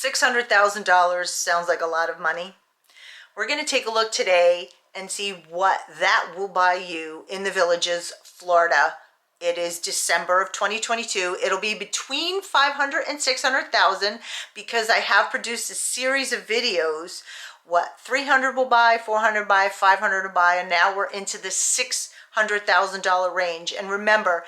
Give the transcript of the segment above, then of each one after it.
$600,000 sounds like a lot of money. We're going to take a look today and see what that will buy you in the Villages, Florida. It is December of 2022. It'll be between 500 and 600,000 because I have produced a series of videos. What 300 will buy, 400 buy, 500 will buy, and now we're into the $600,000 range. And remember,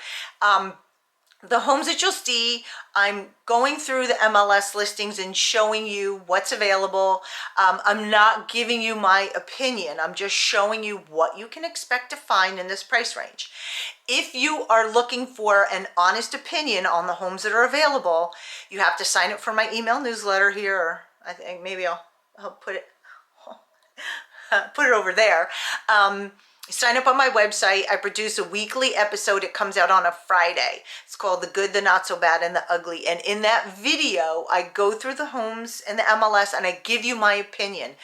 the homes that you'll see, I'm going through the MLS listings and showing you what's available. I'm not giving you my opinion. I'm just showing you what you can expect to find in this price range. If you are looking for an honest opinion on the homes that are available, you have to sign up for my email newsletter here. Or I think maybe I'll put it over there. Sign up on my website. I produce a weekly episode. It comes out on a Friday. It's called The Good, the Not So Bad, and the Ugly. And in that video, I go through the homes in the MLS and I give you my opinion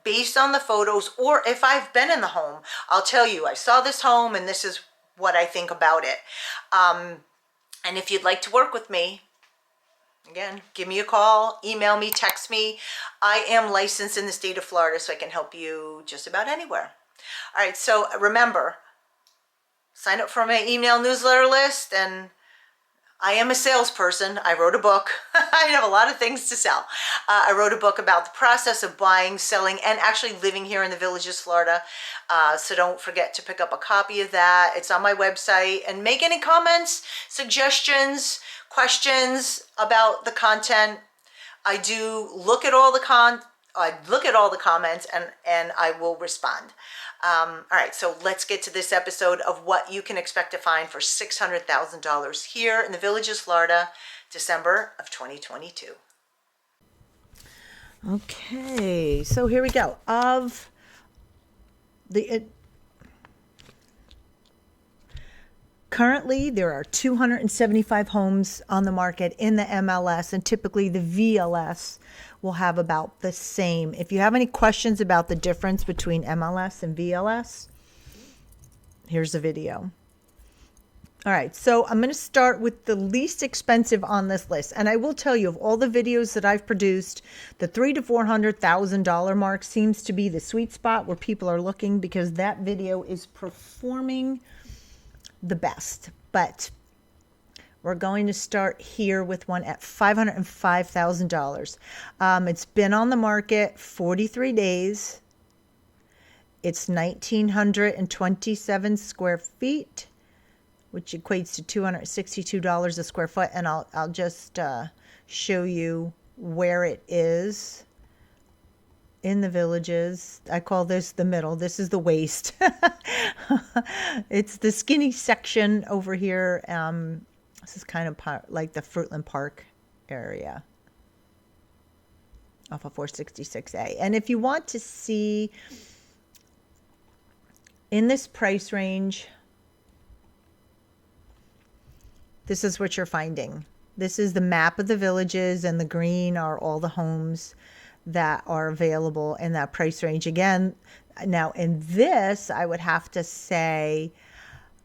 based on the photos, or if I've been in the home, I'll tell you, I saw this home and this is what I think about it. And if you'd like to work with me, again, give me a call, email me, text me. I am licensed in the state of Florida, so I can help you just about anywhere. All right, so remember, sign up for my email newsletter list, and I am a salesperson. I wrote a book. I have a lot of things to sell. I wrote a book about the process of buying, selling, and actually living here in the Villages, Florida. So don't forget to pick up a copy of that. It's on my website. And make any comments, suggestions, questions about the content. I do look at all the comments and I will respond. All right, so let's get to this episode of what you can expect to find for $600,000 here in the Villages, Florida, December of 2022. Okay, so here we go. Currently, there are 275 homes on the market in the MLS, and typically the VLS will have about the same. If you have any questions about the difference between MLS and VLS, here's the video. All right, so I'm going to start with the least expensive on this list. And I will tell you, of all the videos that I've produced, the $300,000 to $400,000 mark seems to be the sweet spot where people are looking, because that video is performing the best. But we're going to start here with one at $505,000. It's been on the market 43 days. It's 1,927 square feet, which equates to $262 a square foot. And I'll just show you where it is in the Villages. I call this the middle. This is the waist. It's the skinny section over here. This is kind of like the Fruitland Park area off of 466A. And if you want to see in this price range, this is what you're finding. This is the map of the Villages, and the green are all the homes that are available in that price range. Again, now in this, I would have to say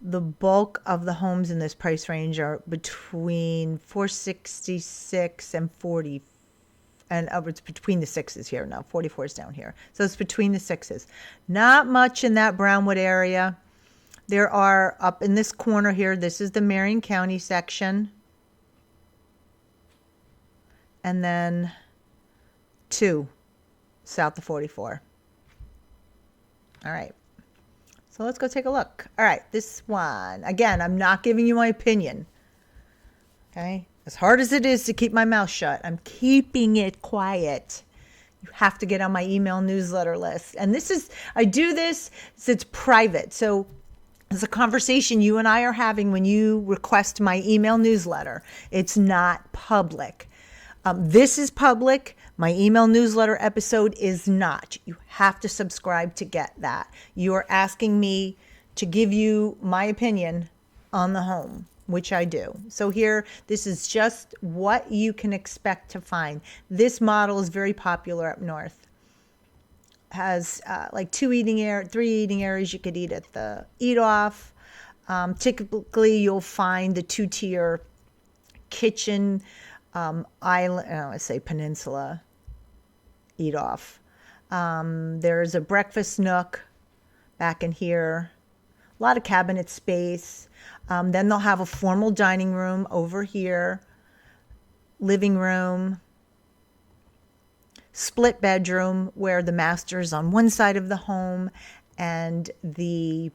the bulk of the homes in this price range are between 466 and 40, and it's between the sixes here now. 44 is down here, so it's between the sixes. Not much in that Brownwood area. There are up in this corner here. This is the Marion County section, and then 2 south of 44. All right. So let's go take a look. All right, this one. Again, I'm not giving you my opinion. Okay? As hard as it is to keep my mouth shut, I'm keeping it quiet. You have to get on my email newsletter list. And I do this, it's private. So it's a conversation you and I are having when you request my email newsletter. It's not public. This is public. My email newsletter episode is not. You have to subscribe to get that. You are asking me to give you my opinion on the home, which I do. So here, this is just what you can expect to find. This model is very popular up north. Has like 3 eating areas you could eat at the Eat Off. Typically, you'll find the 2-tier kitchen island, I say peninsula, eat off. There's a breakfast nook back in here. A lot of cabinet space. Then they'll have a formal dining room over here, living room, split bedroom where the master is on one side of the home and the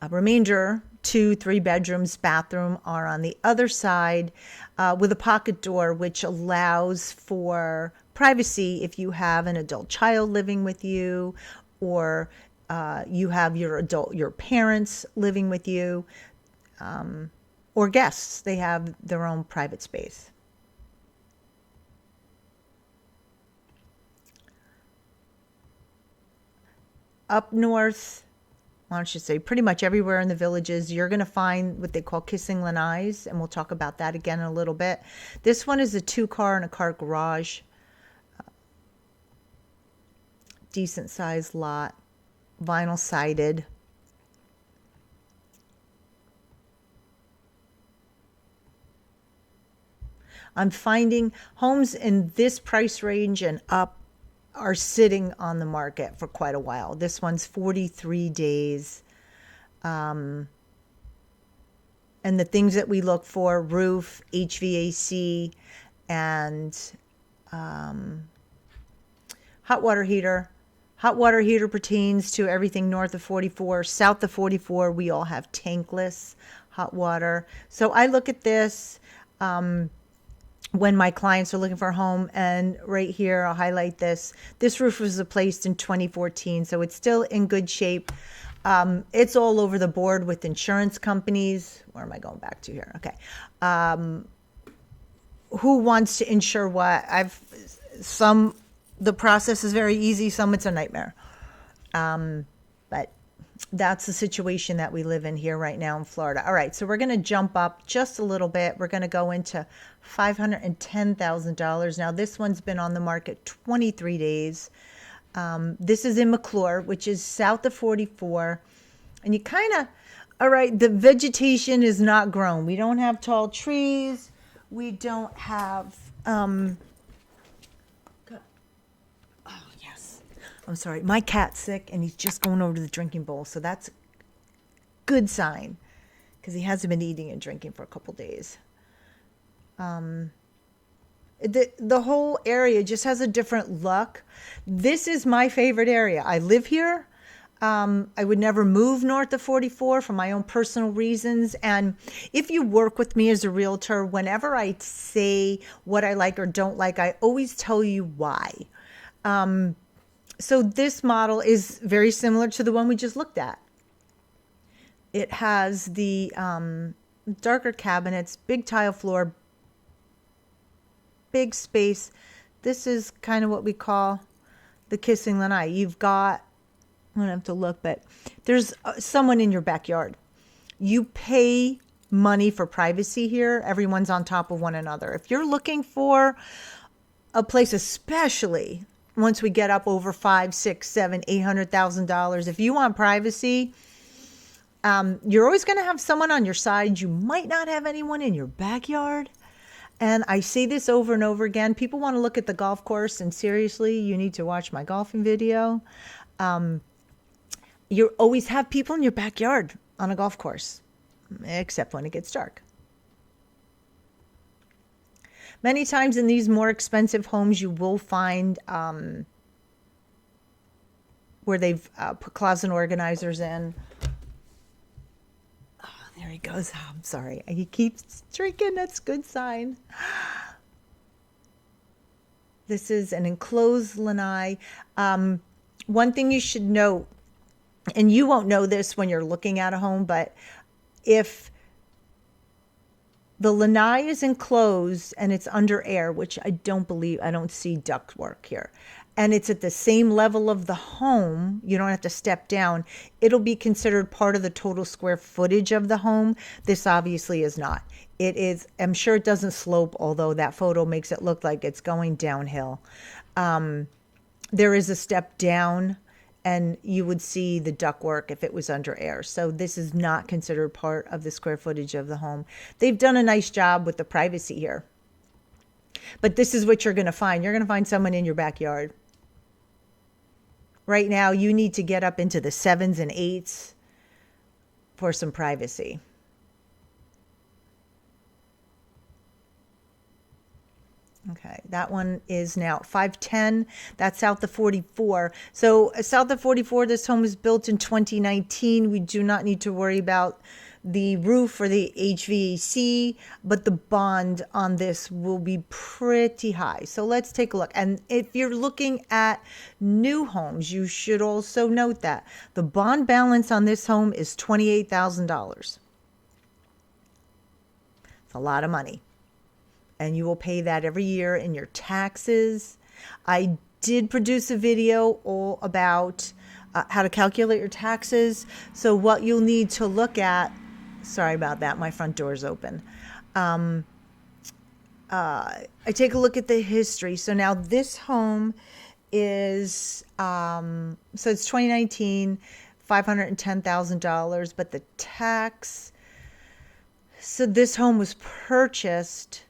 remainder 2-3 bedrooms, bathroom are on the other side, with a pocket door which allows for privacy if you have an adult child living with you, or you have your parents living with you, or guests. They have their own private space. Up north, I should say pretty much everywhere in the villages, you're going to find what they call kissing lanais, and we'll talk about that again in a little bit. This one is a 2-car and a car garage. Decent sized lot, vinyl sided. I'm finding homes in this price range and up are sitting on the market for quite a while. This one's 43 days. And the things that we look for: roof, HVAC, and hot water heater. Hot water heater pertains to everything north of 44. South of 44, we all have tankless hot water. So I look at this when my clients are looking for a home, and right here I'll highlight this. This roof was replaced in 2014, so it's still in good shape. It's all over the board with insurance companies. Where am I going back to here? Okay. Who wants to insure what? The process is very easy, some it's a nightmare. But that's the situation that we live in here right now in Florida. All right, so we're going to jump up just a little bit. We're going to go into $510,000. Now, this one's been on the market 23 days. This is in McClure, which is south of 44. And you kind of, all right, the vegetation is not grown. We don't have tall trees. We don't have, I'm sorry, my cat's sick and he's just going over to the drinking bowl. So that's a good sign because he hasn't been eating and drinking for a couple days. The whole area just has a different look. This is my favorite area. I live here. I would never move north of 44 for my own personal reasons. And if you work with me as a realtor, whenever I say what I like or don't like, I always tell you why. So this model is very similar to the one we just looked at. It has the darker cabinets, big tile floor, big space. This is kind of what we call the kissing lanai. You've got, I'm going to have to look, but there's someone in your backyard. You pay money for privacy here. Everyone's on top of one another. If you're looking for a place, especially once we get up over $500,000, $600,000, $700,000, $800,000, if you want privacy, you're always going to have someone on your side. You might not have anyone in your backyard. And I say this over and over again. People want to look at the golf course, and seriously, you need to watch my golfing video. You always have people in your backyard on a golf course, except when it gets dark. Many times in these more expensive homes, you will find where they've put closet organizers in. Oh, there he goes. Oh, I'm sorry. He keeps drinking. That's a good sign. This is an enclosed lanai. One thing you should note, and you won't know this when you're looking at a home, but if the lanai is enclosed and it's under air, which I don't see ductwork here, and it's at the same level of the home, you don't have to step down, it'll be considered part of the total square footage of the home. This obviously is not. It is, I'm sure it doesn't slope, although that photo makes it look like it's going downhill. There is a step down, and you would see the ductwork if it was under air. So this is not considered part of the square footage of the home. They've done a nice job with the privacy here. But this is what you're going to find. You're going to find someone in your backyard. Right now, you need to get up into the 7s and 8s for some privacy. Okay, that one is now 510. That's south of 44. So south of 44, this home was built in 2019. We do not need to worry about the roof or the HVAC, but the bond on this will be pretty high. So let's take a look. And if you're looking at new homes, you should also note that the bond balance on this home is $28,000. It's a lot of money. And you will pay that every year in your taxes. I did produce a video all about how to calculate your taxes. So what you'll need to look at, sorry about that, my front door is open. I take a look at the history. So now this home is, so it's 2019, $510,000, but the tax, so this home was purchased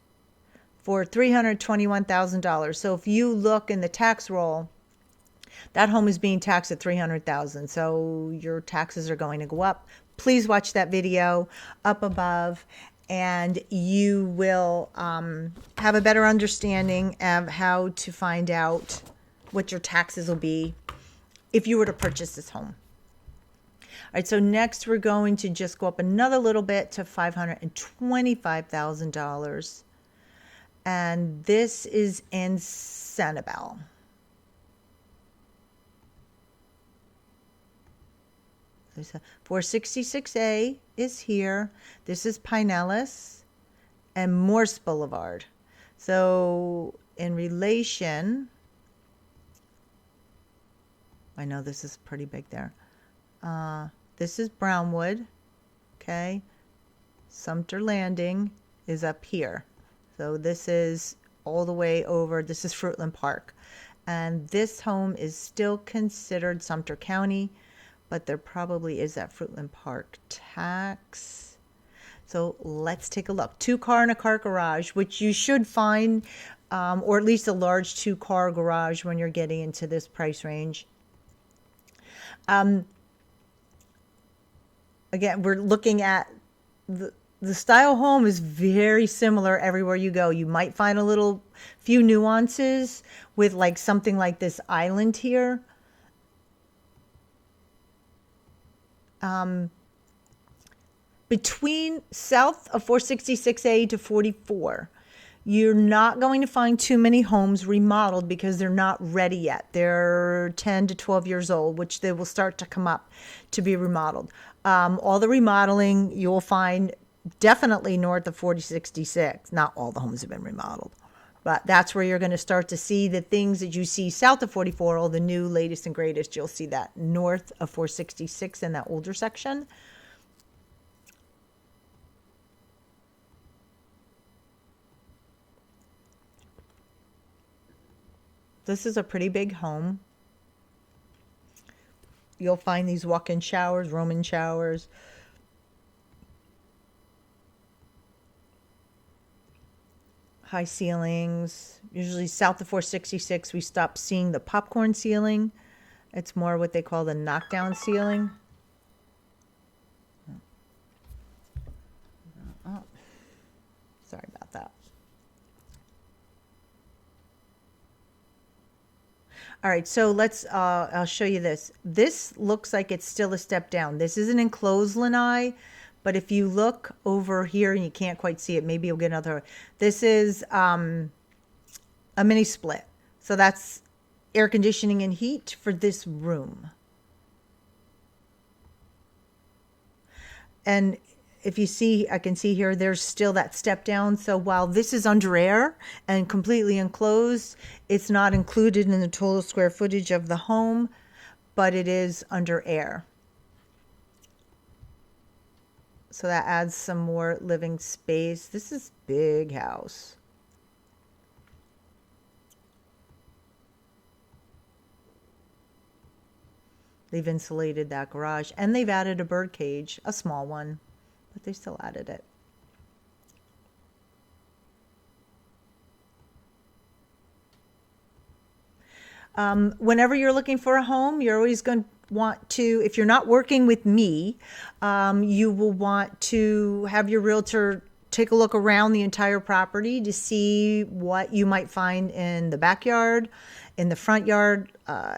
for $321,000. So if you look in the tax roll, that home is being taxed at $300,000. So your taxes are going to go up. Please watch that video up above, and you will have a better understanding of how to find out what your taxes will be if you were to purchase this home. All right, so next we're going to just go up another little bit to $525,000. And this is in Sanibel. There's a 466A is here. This is Pinellas and Morse Boulevard. So in relation, I know this is pretty big there. This is Brownwood, okay? Sumter Landing is up here. So this is all the way over, this is Fruitland Park. And this home is still considered Sumter County, but there probably is that Fruitland Park tax. So let's take a look. 2-car and a car garage, which you should find, or at least a large 2-car garage when you're getting into this price range. Again, we're looking at the style home is very similar everywhere you go. You might find a few nuances with like something like this island here. Between south of 466A to 44, you're not going to find too many homes remodeled because they're not ready yet. They're 10 to 12 years old, which they will start to come up to be remodeled. All the remodeling you'll find definitely north of 4066. Not all the homes have been remodeled, but that's where you're going to start to see the things that you see south of 44, all the new, latest, and greatest. You'll see that north of 466 in that older section. This is a pretty big home. You'll find these walk-in showers, Roman showers. High ceilings. Usually south of 466, we stop seeing the popcorn ceiling. It's more what they call the knockdown ceiling. Oh, sorry about that. All right, so let's, I'll show you this. This looks like it's still a step down. This is an enclosed lanai, but if you look over here and you can't quite see it, maybe you'll get another. This is a mini split. So that's air conditioning and heat for this room. And if you see, I can see here, there's still that step down. So while this is under air and completely enclosed, it's not included in the total square footage of the home, but it is under air. So that adds some more living space. This is big house. They've insulated that garage, and they've added a bird cage, a small one, but they still added it. Whenever you're looking for a home, you're always going to want to, if you're not working with me, you will want to have your realtor take a look around the entire property to see what you might find in the backyard, in the front yard,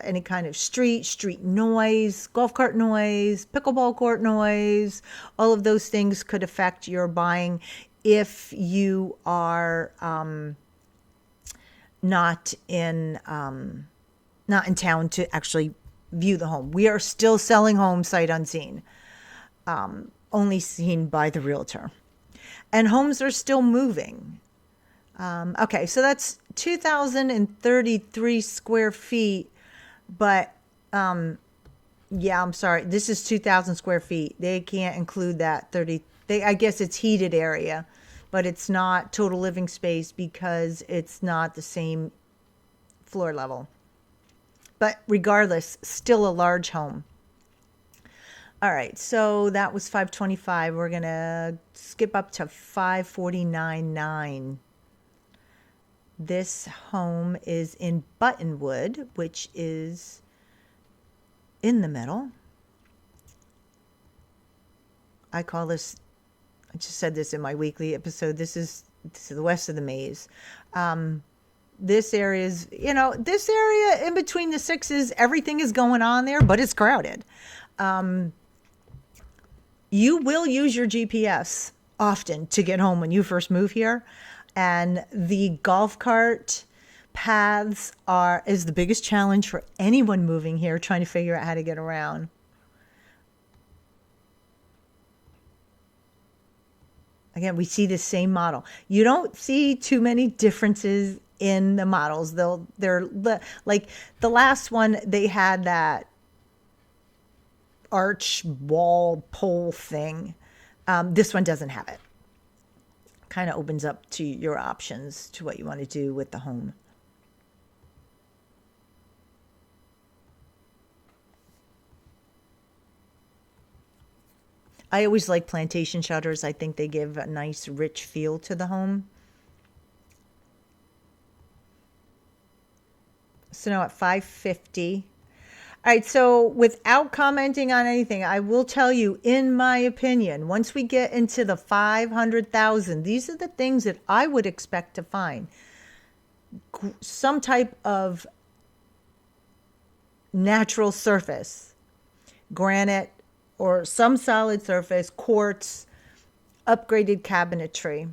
any kind of street noise, golf cart noise, pickleball court noise. All of those things could affect your buying if you are not in town to actually view the home. We are still selling homes sight unseen, only seen by the realtor. And homes are still moving. Okay, so that's 2,033 square feet, but yeah, I'm sorry. This is 2,000 square feet. They can't include that 30. I guess it's heated area, but it's not total living space because it's not the same floor level. But regardless, still a large home. All right, so that was 525. We're going to skip up to 549.9. This home is in Buttonwood, which is in the middle. I call this, I just said this in my weekly episode, this is the west of the maze. This area is, this area in between the sixes, everything is going on there, but it's crowded. You will use your GPS often to get home when you first move here. And the golf cart paths is the biggest challenge for anyone moving here, trying to figure out how to get around. Again, we see the same model. You don't see too many differences in the models. They're like the last one, they had that arch wall pole thing. This one doesn't have it. Kind of opens up to your options to what you want to do with the home. I always like plantation shutters. I think they give a nice rich feel to the home. So now at 550. All right, so without commenting on anything, I will tell you, in my opinion, once we get into the 500,000, these are the things that I would expect to find. Some type of natural surface, granite or some solid surface, quartz, upgraded cabinetry,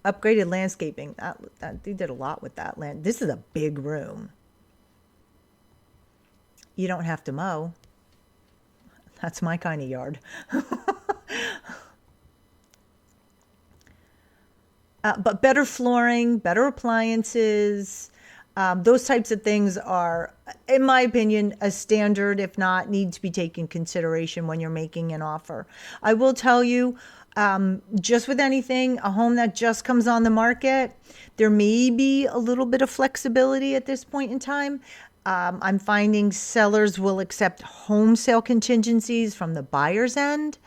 upgraded landscaping. They did a lot with that land. This is a big room. You don't have to mow. That's my kind of yard. But better flooring, better appliances, those types of things are, in my opinion, a standard, if not need to be taken consideration when you're making an offer. I will tell you, just with anything, a home that just comes on the market, there may be a little bit of flexibility at this point in time. I'm finding sellers will accept home sale contingencies from the buyer's end.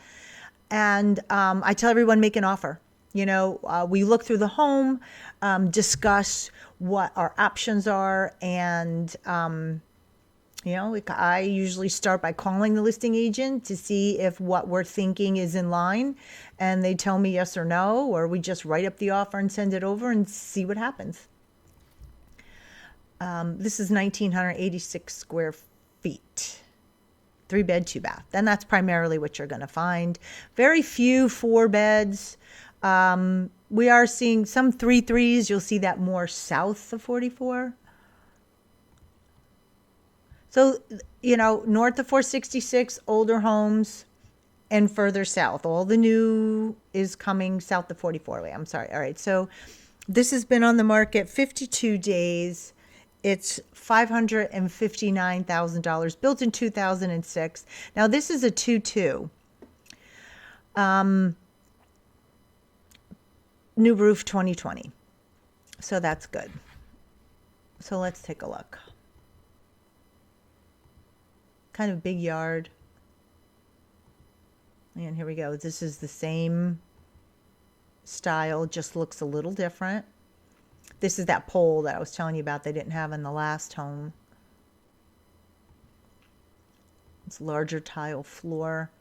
And I tell everyone, make an offer. We look through the home, discuss what our options are. And, I usually start by calling the listing agent to see if what we're thinking is in line. And they tell me yes or no, or we just write up the offer and send it over and see what happens. This is 1,986 square feet, 3-bed, 2-bath. And that's primarily what you're going to find. Very few 4 beds. We are seeing some 3-3s. You'll see that more south of 44. So, north of 466, older homes, and further south. All the new is coming south of 44. I'm sorry. All right. So this has been on the market 52 days. It's $559,000, built in 2006. Now, this is a 2-2. New roof 2020. So that's good. So let's take a look. Kind of big yard. And here we go. This is the same style, just looks a little different. This is that pole that I was telling you about they didn't have in the last home. It's larger tile floor.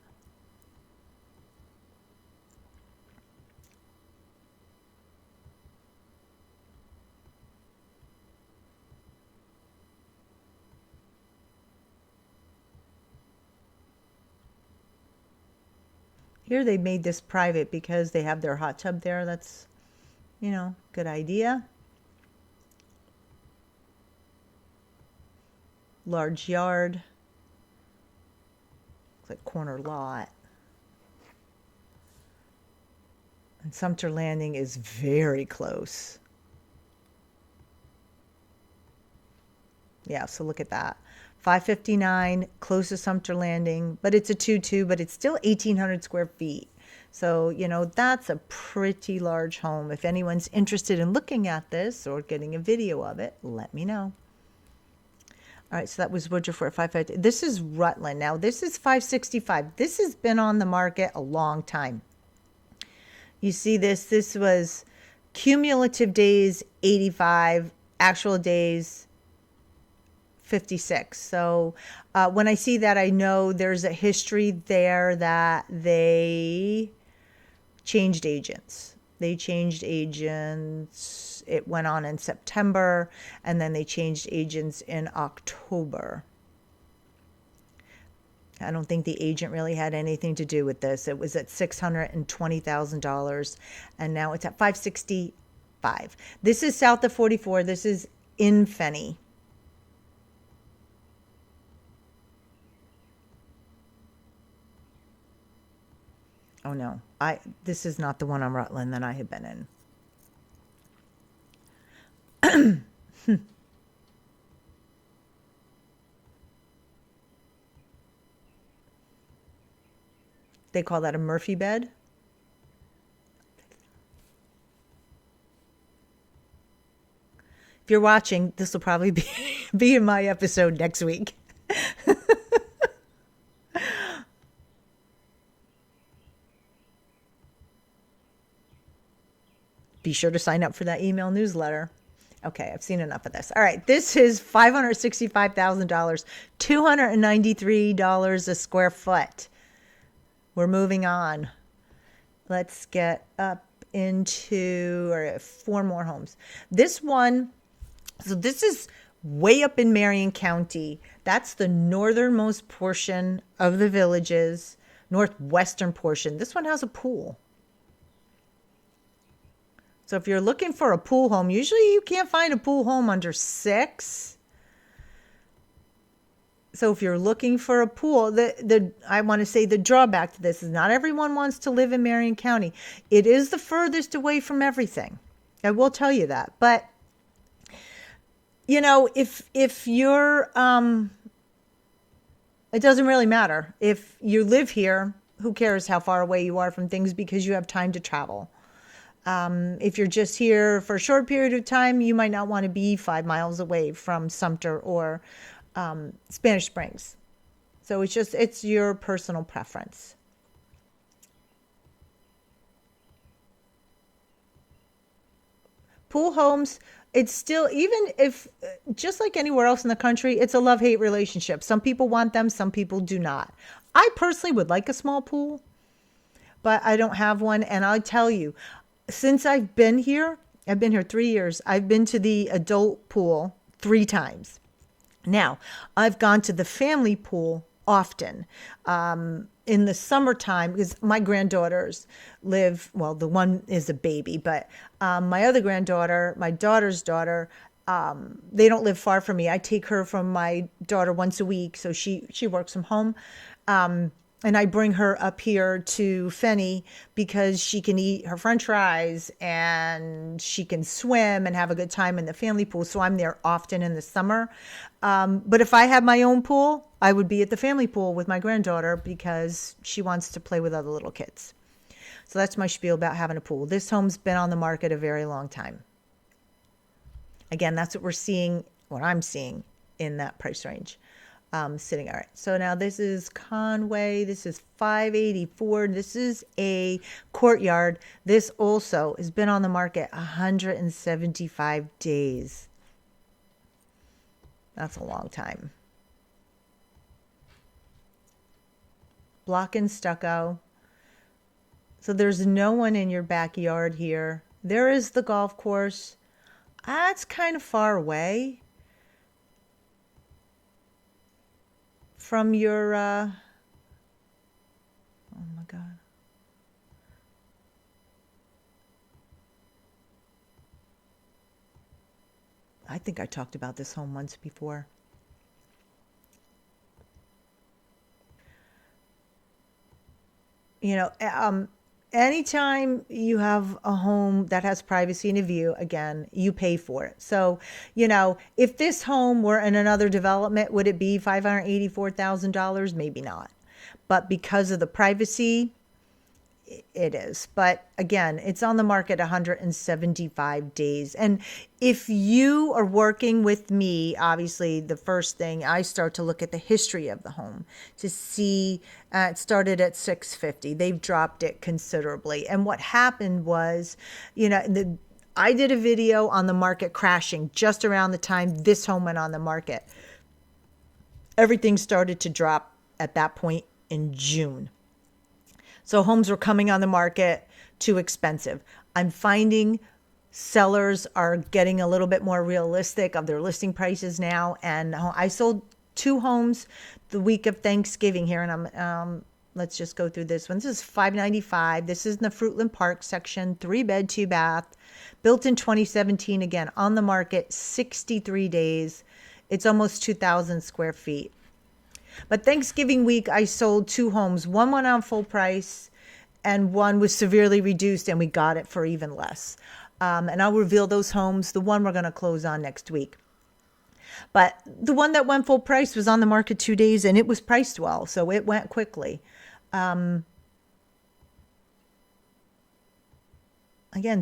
Here they made this private because they have their hot tub there. That's, good idea. Large yard. Looks like corner lot. And Sumter Landing is very close. Yeah, so look at that. 559, close to Sumter Landing, but it's a 2-2, but it's still 1,800 square feet. So, that's a pretty large home. If anyone's interested in looking at this or getting a video of it, let me know. All right, so that was Woodruff for 550. This is Rutland. Now, this is 565. This has been on the market a long time. You see this? This was cumulative days, 85, actual days, 56. So when I see that, I know there's a history there that they changed agents. They changed agents. It went on in September, and then they changed agents in October. I don't think the agent really had anything to do with this. It was at $620,000, and now it's at $565,000. This is south of 44. This is in Fenny. Oh no, this is not the one on Rutland that I have been in. They call that a Murphy bed. If you're watching, this will probably be in my episode next week. Be sure to sign up for that email newsletter. Okay, I've seen enough of this. All right, this is $565,000, $293 a square foot. We're moving on. Let's get up into 4 more homes. This one, so this is way up in Marion County. That's the northernmost portion of the Villages, northwestern portion. This one has a pool. So if you're looking for a pool home, usually you can't find a pool home under 6. So if you're looking for a pool, I want to say the drawback to this is not everyone wants to live in Marion County. It is the furthest away from everything. I will tell you that. But, if you're, it doesn't really matter. If you live here, who cares how far away you are from things because you have time to travel. If you're just here for a short period of time, you might not want to be 5 miles away from Sumter or Spanish Springs. So it's your personal preference. Pool homes, it's still, even if, just like anywhere else in the country, it's a love-hate relationship. Some people want them, some people do not. I personally would like a small pool, but I don't have one. And I'll tell you, since I've been here 3 years, I've been to the adult pool 3 times. Now, I've gone to the family pool often in the summertime because my granddaughters live, well, the one is a baby, but my other granddaughter, my daughter's daughter, they don't live far from me. I take her from my daughter once a week, so she works from home. And I bring her up here to Fenny because she can eat her French fries and she can swim and have a good time in the family pool. So I'm there often in the summer. But if I had my own pool, I would be at the family pool with my granddaughter because she wants to play with other little kids. So that's my spiel about having a pool. This home's been on the market a very long time. Again, that's what I'm seeing in that price range. Sitting. All right. So now this is Conway. This is 584. This is a courtyard. This also has been on the market 175 days. That's a long time. block and stucco. So there's no one in your backyard here. There is the golf course. That's kind of far away from your, oh my God. I think I talked about this home once before. You know, anytime you have a home that has privacy and a view, again, you pay for it. So, you know, if this home were in another development, would it be $584,000? Maybe not. But because of the privacy, it is. But again, it's on the market 175 days. And if you are working with me, obviously the first thing I start to look at the history of the home to see, it started at 650. They've dropped it considerably. And what happened was, you know, I did a video on the market crashing just around the time this home went on the market. Everything started to drop at that point in June. So homes were coming on the market too expensive. I'm finding sellers are getting a little bit more realistic of their listing prices now. And I sold 2 homes the week of Thanksgiving here. And I'm, let's just go through this one. This is $595. This is in the Fruitland Park section, 3-bed, 2-bath, built in 2017. Again, on the market, 63 days. It's almost 2,000 square feet. But Thanksgiving week, I sold 2 homes. One went on full price and one was severely reduced, and we got it for even less. And I'll reveal those homes. The one we're going to close on next week. But the one that went full price was on the market 2 days, and it was priced well, so it went quickly. Again,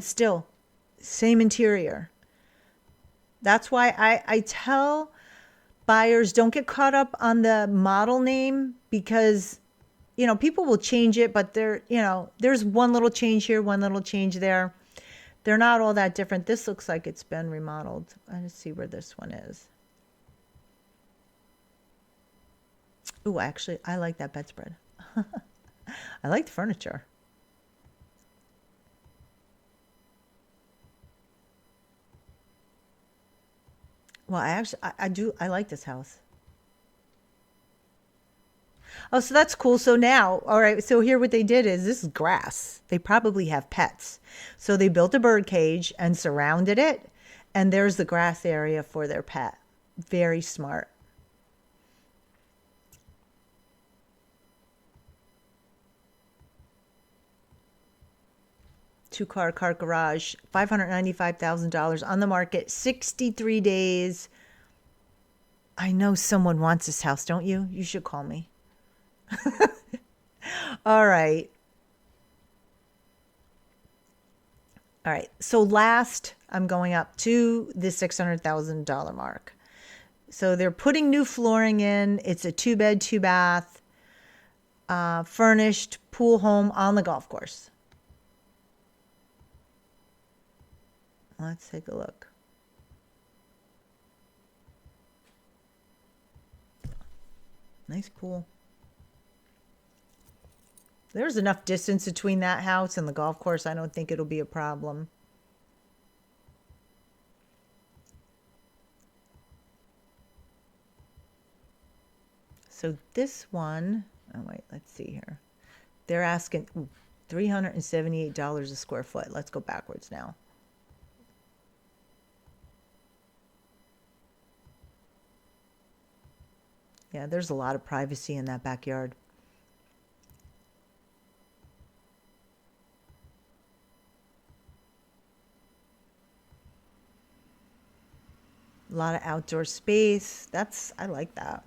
still, same interior. That's why I tell buyers, don't get caught up on the model name, because, you know, people will change it, but there's one little change here, one little change there. They're not all that different. This looks like it's been remodeled. Let's see where this one is. Ooh, actually, I like that bedspread. I like the furniture. Well, I like this house. Oh, so that's cool. So now, all right, so here what they did is, this is grass. They probably have pets. So they built a bird cage and surrounded it, and there's the grass area for their pet. Very smart. Two-car garage, $595,000 on the market, 63 days. I know someone wants this house, don't you? You should call me. All right. All right. So last, I'm going up to the $600,000 mark. So they're putting new flooring in. It's a 2-bed, 2-bath, furnished pool home on the golf course. Let's take a look. Nice pool. There's enough distance between that house and the golf course. I don't think it'll be a problem. So this one, oh wait, let's see here. They're asking $378 a square foot. Let's go backwards now. Yeah, there's a lot of privacy in that backyard. A lot of outdoor space. I like that.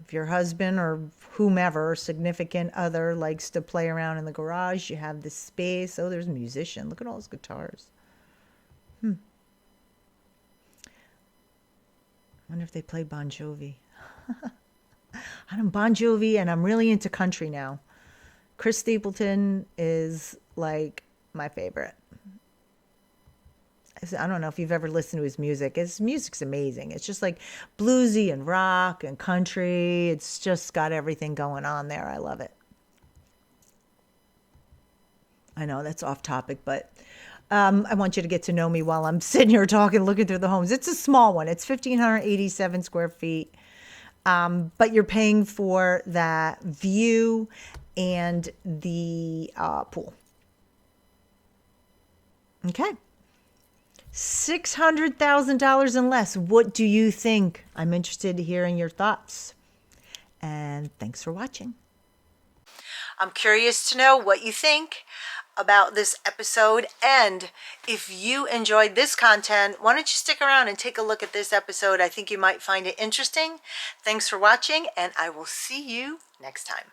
If your husband or whomever, significant other, likes to play around in the garage, you have this space. Oh, there's a musician. Look at all his guitars. I wonder if they play Bon Jovi. I'm Bon Jovi, and I'm really into country now. Chris Stapleton is like my favorite. I don't know if you've ever listened to his music. His music's amazing. It's just like bluesy and rock and country. It's just got everything going on there. I love it. I know that's off topic, but I want you to get to know me while I'm sitting here talking, looking through the homes. It's a small one. It's 1,587 square feet. But you're paying for that view and the pool. Okay. $600,000 and less. What do you think? I'm interested in hearing your thoughts. And thanks for watching. I'm curious to know what you think about this episode. And if you enjoyed this content, why don't you stick around and take a look at this episode? I think you might find it interesting. Thanks for watching, and I will see you next time.